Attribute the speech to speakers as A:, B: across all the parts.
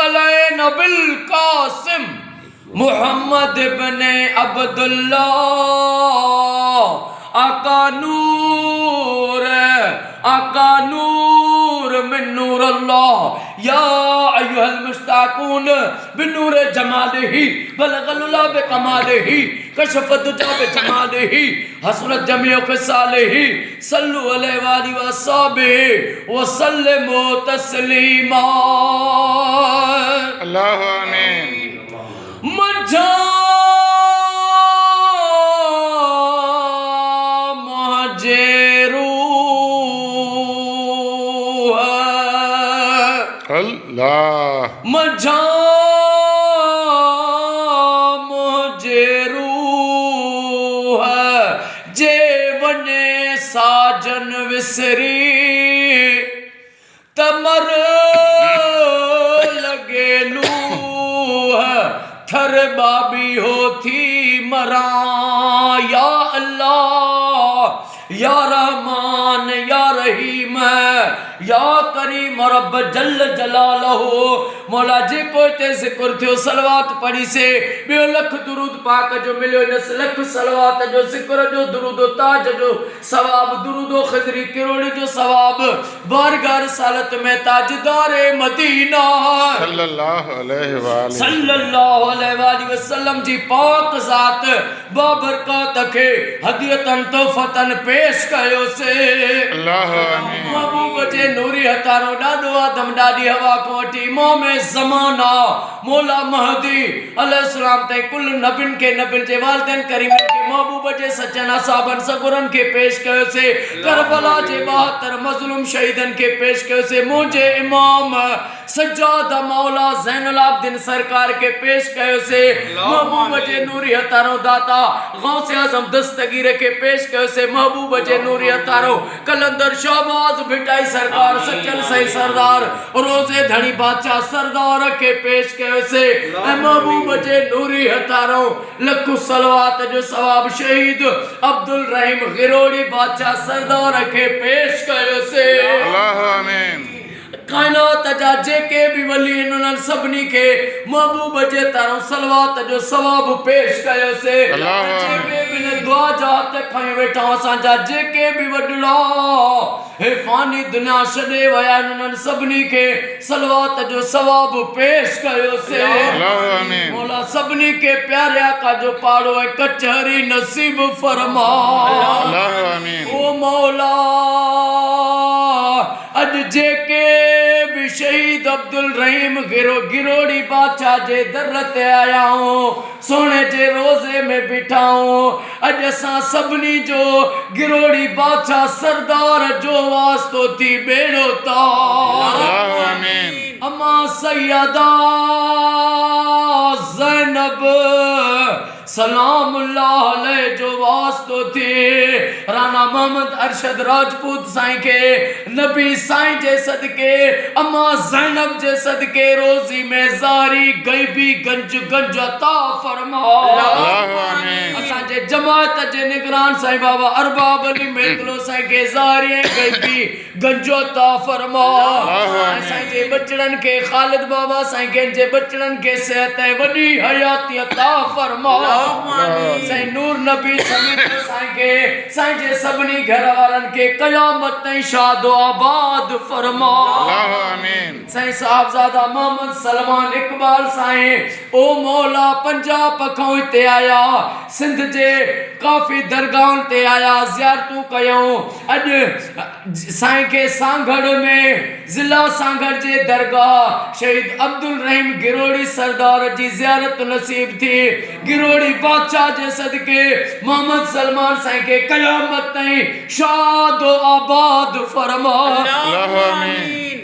A: Saqlain bill Qasim Muhammad इब्ने अब्दुल्लाह आका नूर मिन नूर अल्लाह या अय्युहल मुश्ताकून बिनूर जमालिही बलगलुल्लाह बिकमालिही कशफत दुजा बिजमालिही हसनत जमीउ खिसालिही सल्लु अलैहि वालि वसहबिही व सल्लिमु तस्लीमा।
B: अल्लाहु आमीन।
A: मजा
B: अल्लाह
A: मजा मुझे रूह जे वने साजन विसरी तमर लगे लूह थर बाबी होती मरा। या अल्लाह या रहमान या रहीम या करीम रब जल जलालहू। मौला जे को ते जिक्र थियो सलवात पढ़ी से बियो लख दुरूद पाक जो मिलियो नस लख सलवात जो जिक्र जो दुरूद ताज जो सवाब दुरूद खजरी किरोड़ी जो सवाब बारगाह रिसालत में ताजदार मदीना
B: सल्लल्लाहु
A: अलैहि वसल्लम जी पाक ज़ात बाबरकत के हदियतन तोहफतन पेश कयो से।
B: अल्लाह आमीन।
A: महबूब जे नूरी हतारो डाडो आदम डाडी हवा को वठी मोमे ज़माना मौला महदी अलैहिस्सलाम ते कुल नबिन के नबिन जे वालिदैन करीमन के महबूब जे सचन असहाबन सगुरन के पेश कयो से। करबला जे 72 मजलूम शहीदन के पेश कयो से। मुझे इमाम सज्जाद मौला ज़ैनुल आबिदीन सरकार के पेश कयो से। महबूब जे नूरी हतारो दाता गौसे आज़म दस्तगीर के पेश कयो से। महबूब जे नूरी हतारो कलंदर शहबाज भिटाई सरकार सचल सही सरदार रोजे धनी बादशाह सरदार के पेश कयो से। महबूब जे नूरी हतारो लखु सलवात जो सवाब शहीद अब्दुल रहीम गिरोड़ी बादशाह सरदार के पेश कयो से।
B: अल्लाह आमीन।
A: कायनात जा जेके भी वली इन्हनि सभिनी के महबूब जे तारो सलवात जो सवाब पेश कयो से। जेके भी दुआ जा ते खई वेठा असां जा जेके भी वडला हे फानी दुनिया छॾे वया इन्हनि सभिनी के सलवात जो सवाब पेश कयो से। मौला सभिनी के प्यारे आका जो पाड़ो है कचहरी नसीब फरमा। ओ मौला अज जेके भी शहीद अब्दुल रहीम गिरोड़ी बादशाह जे दर ते आया हूं सोने जे रोजे में बिठा हूं। अज असां सभिनी जो गिरोड़ी बादशाह सरदार जो वास्तो थी बेड़ो तार। अम्मा सैयदा ज़ैनब सलामुल्लाह अलैह जो वास्तो थी राणा मोहम्मद अरशद राजपूत साईं के नबी साईं जे सदके अम्मा ज़ैनब जे सदके रोजी में जारी गैबी गंज अता फरमा। असां जे जमात जे निगरान साईं बाबा अरबाब अली मेतलो साईं के जारी गैबी गंज अता फरमा। साईं जे बचड़न के खालिद बाबा साईं के जे बचड़न के सेहत वडी हयाती अता फरमा। साईं नूर नबी समीत साईं जे सभिनी घर वारन के कयामत ताईं शादो आबाद फरमा। साईं साहबजादा मोहम्मद सलमान इकबाल साईं ओ मौला पंजाब खां हिते आया सिंध जे काफी दरगाहन ते आया ज़ियारतूं कयूं। अज साईं के सांगड़ में जिला सांगड़ जे दरगाह शहीद अब्दुल रहीम गिरोड़ी सरदार जी ज़ियारत नसीब थी। गिरोड़ी बादशाह जे सदके मोहम्मद सलमान साईं के कयामत ताईं शाद आबाद फरमा।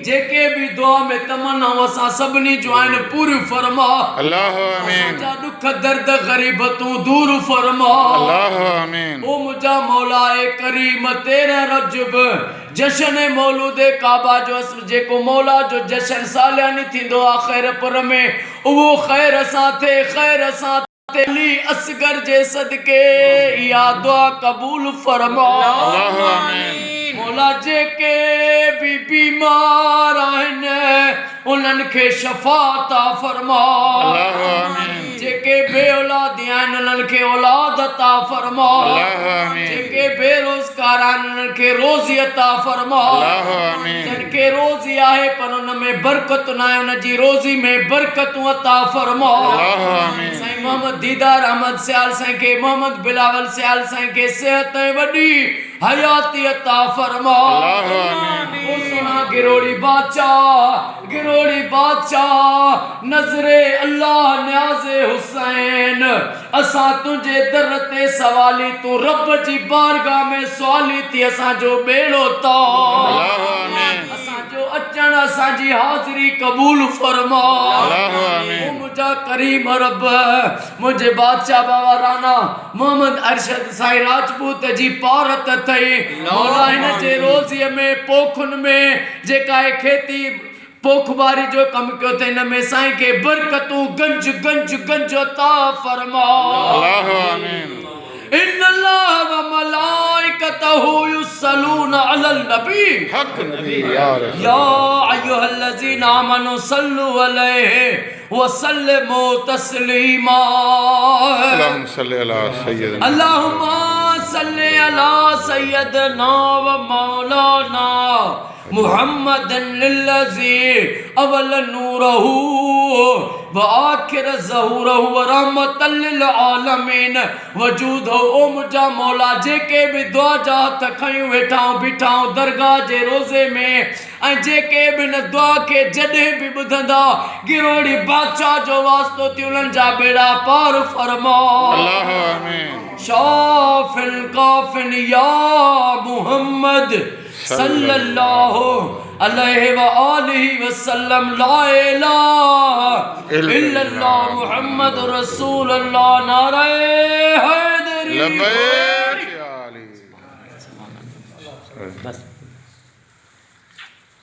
A: जेके भी दुआ में तमन्ना असां सभिनी जो आहिनि पूरी फरमा। असांजा दुख दर्द गरीबतूं दूर फरमा। ओ मुंहिंजा मौला ए करीम 13 रजब जश्न मौलूद काबा जो जेको मौला जो जश्न सालियानी थींदो आहे खैरपुर में उहो खैर सां थे खैर सां अली असगर जे सदके या दुआ कबूल फरमा।
C: मौला जेके भी बीमार आहिनि उन्हनि खे शफ़ा अता फरमा।
B: अल्लाह आमीन।
C: जेके बे औलादी आहिनि उन्हनि खे औलाद अता फरमा।
B: अल्लाह आमीन।
C: जेके बेरोज़गार आहिनि उन्हनि खे रोज़ी अता फरमा।
B: अल्लाह आमीन।
C: जिनके रोज़ी आहे पर उन में बरकत न आहे उन जी रोज़ी में बरकतूं अता फरमा।
B: अल्लाह आमीन।
C: साईं मोहम्मद दीदार अहमद सियाल साईं खे मोहम्मद बिलावल सियाल साईं खे सेहत ऐं वॾी हयाती अता फरमा।
B: अल्लाह आमीन।
C: ओ सोना गिरोड़ी बादशाह नजरे अल्लाह न्याज़े हुसैन असां तुझे दर ते सवाली तू रब जी बारगाह में सवाली थी असां जो बेड़ो ता।
B: अल्लाह आमीन।
C: असां जो अचण असां जी हाज़िरी कबूल फरमा।
B: अल्लाह आमीन।
C: मुझा करीम रब मुझे बादशाह बाबा राणा मोहम्मद अरशद साईं राजपूत जी पारत थई मौला हिन जे रोज़ीअ में पोखुन में जेका खेती पोखबारी जो कम कयो थे इन में साईं के बरकतूं गंज गंज गंज अता फरमा।
B: अल्लाह आमीन।
C: इन्नल्लाह व मलाइकतहु युसल्लूना अलल नबी
B: हक नबी या रसूल।
C: या अय्युहल्लज़ीना आमनू सल्लु अलैहि व सल्लिमू तस्लीमा।
B: अल्लाहुम्मा सल्लि अला सय्यदना।
C: अल्लाहुम्मा सल्लि अला सय्यदना व मौलाना मुहम्मदिन लज़ी अवल नूरहु व आखिर ज़हूरहु व रहमतल लिल आलमीन वजूदहु। ओ मुझा मौला जेके भी दुआ जा हथ खयूं वेठाऊं बीठाऊं दरगाह जे रोज़े में ऐं जेके भी न दुआ के जॾहिं भी ॿुधंदा गिरोड़ी बादशाह जो वास्तो थी उन्हनि जा बेड़ा पार फरमा।
B: अल्लाह आमीन।
C: शाफिल काफिन या मुहम्मद सल्लल्लाहु अलैहि व आलिहि वसल्लम ला इलाहा इल्लल्लाह मुहम्मद रसूलुल्लाह नारे हैदरी।
B: लब्बैक या अली।
C: बस